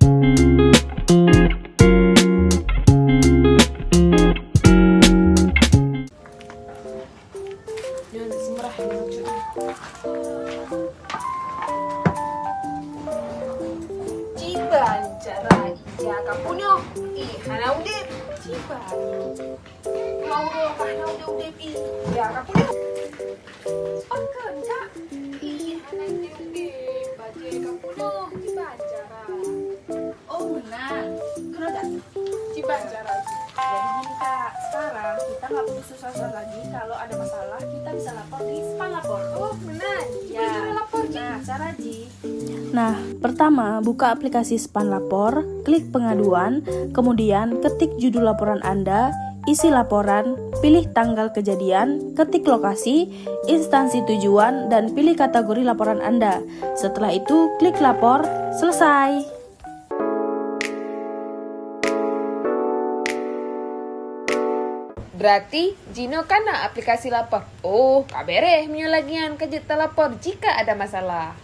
Jangan sembarah lucu. Cibancara iya kapunyo. Hana udip. Ciban. Mauro hana udip iya kapunyo. Pakan kak. Hana udip. Baje kapunyo. Cibancara. Oh benar, kenapa? Cibancara. Jadi gini kak, sekarang kita nggak perlu susah-susah lagi. Kalau ada masalah kita bisa lapor di Span Lapor. Oh benar. Ya, Cibancara lapor Ji. nah cara Ji. Nah, pertama buka aplikasi Span Lapor, klik pengaduan, kemudian ketik judul laporan Anda, isi laporan, pilih tanggal kejadian, ketik lokasi, instansi tujuan, dan pilih kategori laporan Anda. Setelah itu, klik lapor, selesai. Berarti Jino kana aplikasi lapor. Oh, kabere menyalagian ke lapor jika ada masalah.